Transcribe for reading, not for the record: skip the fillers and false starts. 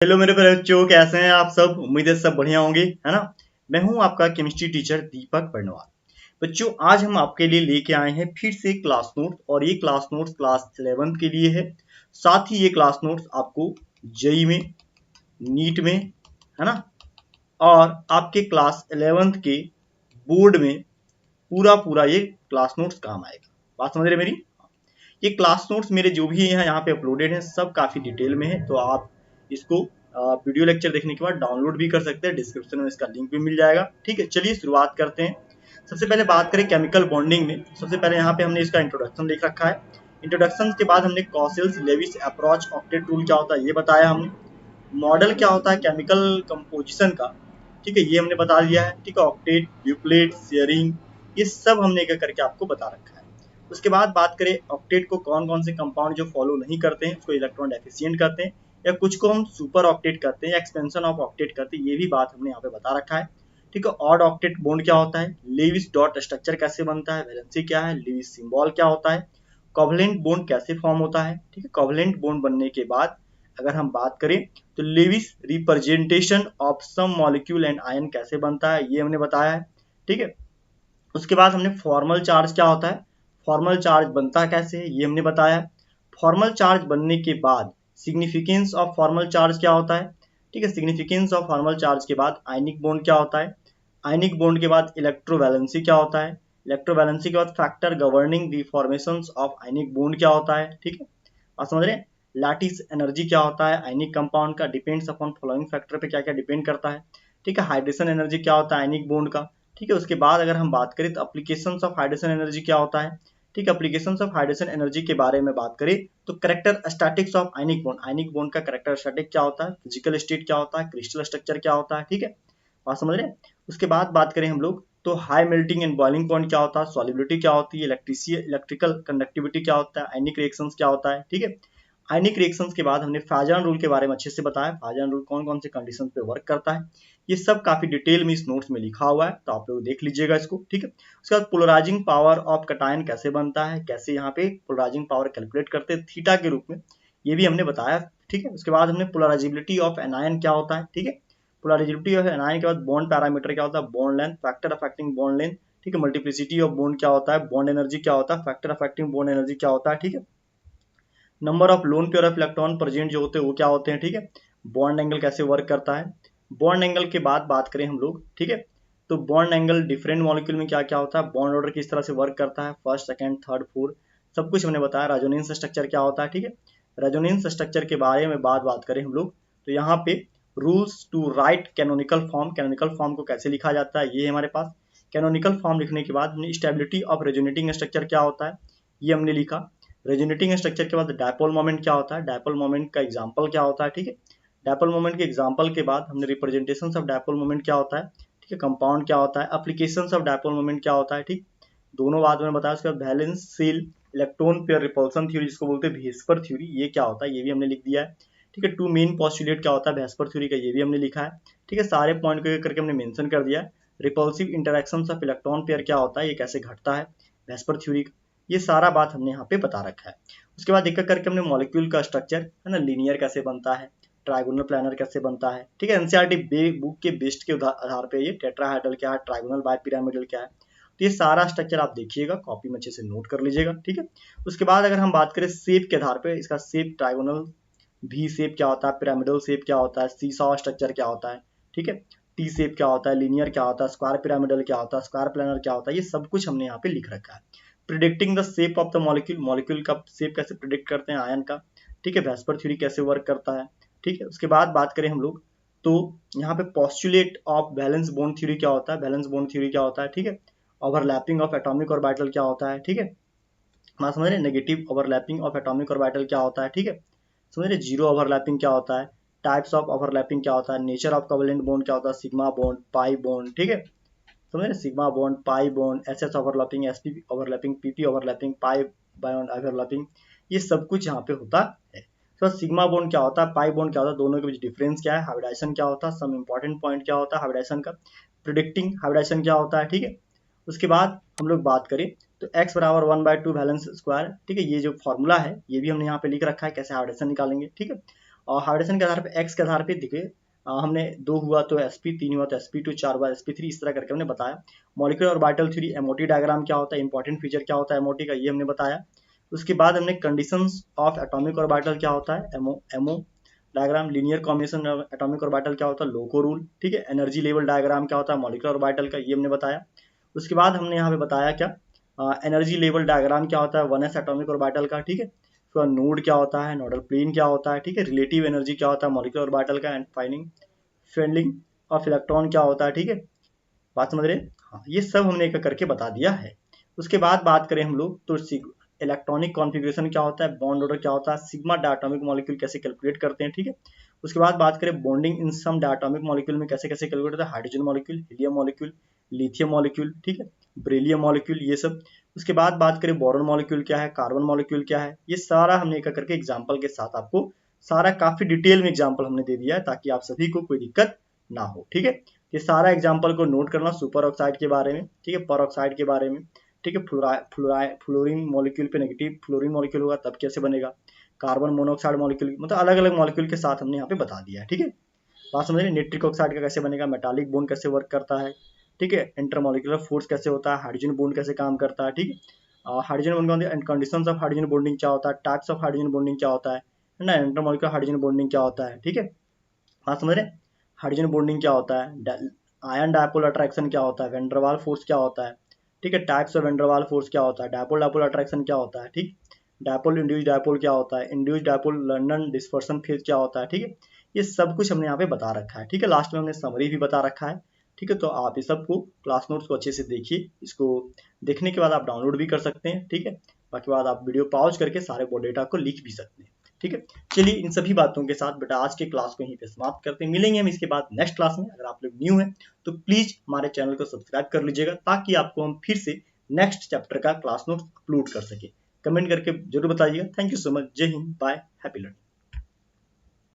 Hello मेरे बच्चों, कैसे हैं आप सब। उम्मीद है सब बढ़िया होंगे, है ना। मैं हूं आपका केमिस्ट्री टीचर दीपक बर्नवाल। बच्चों, आज हम आपके लिए लेके आए हैं फिर से क्लास नोट्स, और ये क्लास नोट्स क्लास 11 के लिए है। साथ ही ये क्लास नोट्स आपको जेई में, नीट में, है ना, और आपके क्लास 11 के बोर्ड में पूरा पूरा ये क्लास नोट्स काम आएगा। बात समझ रहे मेरी। ये क्लास नोट्स मेरे जो भी हैं यहाँ पे अपलोडेड हैं, सब काफ़ी डिटेल में है, तो आप इसको वीडियो लेक्चर देखने के बाद डाउनलोड भी कर सकते हैं। डिस्क्रिप्शन में इसका लिंक भी मिल जाएगा। ठीक है, चलिए शुरुआत करते हैं। सबसे पहले बात करें केमिकल बॉन्डिंग में। सबसे पहले यहाँ पे हमने इसका इंट्रोडक्शन लिख रखा है। इंट्रोडक्शन के बाद हमने कॉसेल्स लेविस अप्रोच ऑक्टेट रूल क्या होता है ये बताया हमने। मॉडल क्या होता है केमिकल कंपोजिशन का, ठीक है, ये हमने बता दिया है। ठीक है, ऑक्टेट, ड्यूप्लेट, शेयरिंग, ये सब हमने एक करके आपको बता रखा है। उसके बाद बात करें ऑक्टेट को कौन कौन से कंपाउंड जो फॉलो नहीं करते हैं उसको इलेक्ट्रॉन डेफिशिएंट करते हैं, या कुछ को हम सुपर ऑक्टेट करते हैं या एक्सपेंशन ऑफ ऑक्टेट करते हैं, ये भी बात हमने यहाँ पे बता रखा है। ठीक है, ऑड ऑक्टेट बॉन्ड क्या होता है, लेविस डॉट स्ट्रक्चर कैसे बनता है, वैलेंसी क्या है, लेविस सिंबल क्या होता है, कोवलेंट बॉन्ड कैसे फॉर्म होता है। ठीक है, कोवलेंट बॉन्ड बनने के बाद अगर हम बात करें तो Lewis representation of some molecule and ion कैसे बनता है ये हमने बताया है। ठीक है, उसके बाद हमने फॉर्मल चार्ज क्या होता है, फॉर्मल चार्ज बनता कैसे है ये हमने बताया है। फॉर्मल चार्ज बनने के बाद सिग्निफिकेंस ऑफ फॉर्मल चार्ज क्या होता है। ठीक है, सिग्निफिकेंस ऑफ फॉर्मल चार्ज के बाद आयनिक बॉन्ड क्या होता है, आयनिक बॉन्ड के बाद इलेक्ट्रोवैलेंसी क्या होता है, इलेक्ट्रोवैलेंसी के बाद factor governing the formations of ionic bond क्या होता है। ठीक है, आप समझ रहे हैं। लैटिस एनर्जी क्या होता है आयनिक कंपाउंड का, डिपेंड्स अपॉन फॉलोइंग फैक्टर पे क्या क्या डिपेंड करता है। ठीक है, हाइड्रेशन एनर्जी क्या होता है आयनिक बॉन्ड का। ठीक है, उसके बाद अगर हम बात करें तो एप्लीकेशंस ऑफ हाइड्रेशन एनर्जी क्या होता है। ठीक है, एप्लीकेशंस ऑफ हाइड्रेशन एनर्जी के बारे में बात करें तो character statics of ionic bond, ionic bond का करेक्टर स्टैटिक क्या होता है, फिजिकल स्टेट क्या होता है, क्रिस्टल स्ट्रक्चर क्या होता है। ठीक है, बात समझ रहे हैं। उसके बाद बात करें हम लोग तो high melting and boiling point क्या होता है, सॉलिबिलिटी क्या होती है, इलेक्ट्रिकल कंडक्टिविटी क्या होता है, आयनिक रिएक्शंस क्या होता है। ठीक है, आयनिक रिएक्शंस के बाद हमने फाजन रूल के बारे में अच्छे से बताया, फाजन रूल कौन कौन से कंडीशन पे वर्क करता है, ये सब काफी डिटेल में इस नोट्स में लिखा हुआ है, तो आप लोग देख लीजिएगा इसको। ठीक है, उसके बाद पोलराइजिंग पावर ऑफ कटायन कैसे बनता है, कैसे यहाँ पे पोलराइजिंग पावर कैलकुलेट करते हैं थीटा के रूप में, ये भी हमने बताया। ठीक है, उसके बाद हमने पोलराइजिबिलिटी ऑफ एनायन क्या होता है। ठीक है, पोलराइजिबिलिटी ऑफ एनायन के बाद बॉन्ड पैरामीटर क्या होता है, bond length, factor affecting bond length. ठीक है, मल्टीप्लिसिटी ऑफ बॉन्ड क्या होता है, बॉन्ड एनर्जी क्या होता है, फैक्टर अफेक्टिंग बॉन्ड एनर्जी क्या होता है। ठीक है, number of lone pair of electron present जो होते हैं वो क्या होते हैं। ठीक है, बॉन्ड एंगल कैसे वर्क करता है। बॉन्ड एंगल के बाद बात करें हम लोग, ठीक है, तो बॉन्ड एंगल डिफरेंट मॉलिक्यूल में क्या क्या होता है, बॉन्ड ऑर्डर किस तरह से वर्क करता है, फर्स्ट सेकंड थर्ड फोर्थ, सब कुछ हमने बताया। रेजोनेंस स्ट्रक्चर क्या होता है। ठीक है, रेजोनेंस स्ट्रक्चर के बारे में बात करें हम लोग तो यहाँ पे rules to write canonical form, canonical form को कैसे लिखा जाता है ये हमारे पास। कैनोनिकल फॉर्म लिखने के बाद हमने स्टेबिलिटी ऑफ रेजोनेटिंग स्ट्रक्चर क्या होता है ये हमने लिखा। रेजोनेटिंग स्ट्रक्चर के बाद डायपोल मोमेंट क्या होता है, डायपोल मोमेंट का एग्जांपल क्या होता है। ठीक है, डायपोल मोमेंट के एग्जांपल के बाद हमने रिप्रेजेंटेशन ऑफ डायपोल मोमेंट क्या होता है। ठीक है, कंपाउंड क्या होता है, एप्लीकेशंस ऑफ डायपोल मोमेंट क्या होता है। ठीक, दोनों बाद में बताया। उसके बाद valence shell electron pair repulsion theory जिसको बोलते हैं भेस्पर थ्योरी, ये क्या होता है ये भी हमने लिख दिया है। ठीक है, टू मेन पोस्टुलेट क्या होता है भेस्पर थ्योरी का, ये भी हमने लिखा है। ठीक है, सारे पॉइंट को करके हमने मेंशन कर दिया। Repulsive interactions of electron pair क्या होता है, ये कैसे घटता है भेस्पर थ्योरी, ये सारा बात हमने यहाँ पे बता रखा है। उसके बाद एक करके हमने मॉलिक्यूल का स्ट्रक्चर है ना, लीनियर कैसे बनता है, ट्राइगोनल प्लानर कैसे बनता है। ठीक है, एनसीईआरटी बुक के बेस्ट के आधार पे ये टेट्राहेड्रल क्या है, ट्राइगोनल बाइपिरामिडल क्या है, तो ये सारा स्ट्रक्चर आप देखिएगा, कॉपी में अच्छे से नोट कर लीजिएगा। ठीक है, उसके बाद अगर हम बात करें शेप के आधार पे, इसका शेप ट्राइगोनल भी शेप क्या होता है, पिरामिडल शेप क्या होता है, सीसॉ स्ट्रक्चर क्या होता है। ठीक है, टी शेप क्या होता है, लीनियर क्या होता है, स्क्वायर पिरामिडल क्या होता है, स्क्वायर प्लानर क्या होता है, ये सब कुछ हमने यहाँ पे लिख रखा है। Predicting the shape of the molecule, molecule का शेप कैसे प्रिडिक्ट करते हैं आयन का। ठीक है, वेस्पर थ्योरी कैसे वर्क करता है। ठीक है, उसके बाद बात करें हम लोग तो यहाँ पे postulate of valence bond theory क्या होता है, बैलेंस बॉन्ड थ्योरी क्या होता है। ठीक है, ओवरलैपिंग ऑफ एटॉमिक ऑर्बिटल क्या होता है। ठीक है, बात समझ रहे हैं, negative overlapping of atomic orbital क्या होता है। ठीक है, समझ रहे, जीरो ओवरलैपिंग क्या होता है, टाइप्स ऑफ ओवरलैपिंग क्या होता है, नेचर ऑफ कोवेलेंट बॉन्ड क्या होता है, सिग्मा बॉन्ड, पाई बॉन्ड। ठीक है, समझ रहे, sigma bond, pi bond, S S overlapping, S P overlapping, PP overlapping, pi bond overlapping, ये सब कुछ यहाँ पे होता है। तो सिग्मा बॉन्ड क्या होता है, पाई बॉन्ड क्या होता है, दोनों के बीच डिफरेंस क्या है, हाइब्रिडाइजेशन क्या होता है, सम इंपॉर्टेंट पॉइंट क्या होता है हाइब्रिडाइजेशन का, प्रिडिक्टिंग हाइब्रिडाइजेशन क्या होता है। ठीक है, उसके बाद हम लोग बात करें तो x बराबर 1/2 वैलेंस स्क्वायर। ठीक है, ये जो फॉर्मूला है ये भी हमने यहाँ पे लिख रखा है कैसे हाइब्रिडेशन निकालेंगे। ठीक है, और हाइड्रोजन के आधार पे एक्स के आधार पे देखिए हमने 2 हुआ तो sp, 3 हुआ तो sp2, 4 हुआ sp3, इस तरह करके हमने बताया। Molecular orbital theory MOT diagram क्या होता है, इंपॉर्टेंट फीचर क्या होता है एमओटी का, ये हमने बताया। उसके बाद हमने कंडीशंस ऑफ एटॉमिक ऑर्बिटल क्या होता है, ammo diagram, linear combination of atomic orbital क्या होता है, लोको रूल, ठीक है। एनर्जी लेवल डायग्राम क्या होता है मॉलिक्यूलर ऑर्बिटल का, ये हमने बताया। उसके बाद हमने यहाँ पे बताया क्या, एनर्जी लेवल डायग्राम क्या होता है 1s एटॉमिक ऑर्बिटल का, ठीक है। फिर नोड क्या होता है, नोडल प्लेन क्या होता है, ठीक है। रिलेटिव एनर्जी क्या होता है मॉलिक्यूलर ऑर्बिटल का, and finding fielding of electron क्या होता है, ठीक है। बात समझ रहे हैं? हाँ, ये सब हमने एक करके बता दिया है। उसके बाद बात करें हम लोग तो इलेक्ट्रॉनिक कॉन्फ़िगरेशन क्या होता है, बॉन्ड ऑर्डर क्या होता है, सिग्मा डायटोमिक मॉलिक्यूल कैसे कैलकुलेट करते हैं, ठीक है। उसके बाद बात करें bonding in some diatomic molecule में कैसे कैसे कैलकुलेट होता है, hydrogen molecule, helium molecule, lithium molecule, ठीक है, बेरिलियम मॉलिक्यूल, ये सब। उसके बाद बात करें बोरॉन मॉलिक्यूल क्या है, कार्बन मॉलिक्यूल क्या है, ये सारा हमने एक करके एग्जाम्पल के साथ आपको सारा काफी डिटेल में एग्जाम्पल हमने दे दिया है ताकि आप सभी को कोई दिक्कत ना हो, ठीक है। ये सारा एग्जाम्पल को नोट करना, सुपर ऑक्साइड के बारे में, ठीक है, पर ऑक्साइड के बारे में, ठीक है, फ्लोरीन मॉलिक्यूल पे नेगेटिव फ्लोरीन मॉलिक्यूल होगा तब कैसे बनेगा, कार्बन मोनोऑक्साइड मॉलिक्यूल, मतलब अलग अलग मॉलिक्यूल के साथ हमने यहाँ पे बता दिया है, ठीक है। बात समझ रहे, नाइट्रिक ऑक्साइड का कैसे बनेगा, मेटालिक बॉन्ड कैसे वर्क करता है, ठीक है, इंटरमॉलिक्यूलर फोर्स कैसे होता है, हाइड्रोजन बॉन्ड कैसे काम करता है, ठीक है, hydrogen bond and conditions of hydrogen bonding क्या होता है, टाइप्स ऑफ हाइड्रोजन बॉन्डिंग क्या होता है ना, इंटरमॉलिक्यूलर हाइड्रोजन बॉन्डिंग क्या होता है, ठीक है। बात समझ रहे, हाइड्रोजन बॉन्डिंग क्या होता है, आयन डायपोल अट्रैक्शन क्या होता है, वेंडरवाल फोर्स क्या होता है, ठीक है, टाइप्स ऑफ वेंडरवाल फोर्स क्या होता है, डायपोल डायपोल अट्रैक्शन क्या होता है, ठीक, डायपोल इंड्यूस डायपोल क्या होता है, induce dipole London dispersion phase क्या होता है, ठीक है। ये सब कुछ हमने यहाँ पे बता रखा है, ठीक है। लास्ट में हमने समरी भी बता रखा है, ठीक है। तो आप इस सबको क्लास नोट्स को अच्छे से देखिए, इसको देखने के बाद आप डाउनलोड भी कर सकते हैं, ठीक है। बाकी बाद आप वीडियो पॉज करके सारे डेटा को लिख भी सकते हैं, ठीक है। चलिए इन सभी बातों के साथ बेटा आज के क्लास को यहीं पे समाप्त करते हैं। मिलेंगे हम इसके बाद नेक्स्ट क्लास में। अगर आप लोग न्यू हैं तो प्लीज हमारे चैनल को सब्सक्राइब कर लीजिएगा ताकि आपको हम फिर से नेक्स्ट चैप्टर का क्लास नोट अपलोड कर सके। कमेंट करके जरूर बताइएगा। Thank you so much. जय हिंद, बाय, हैप्पी लर्निंग।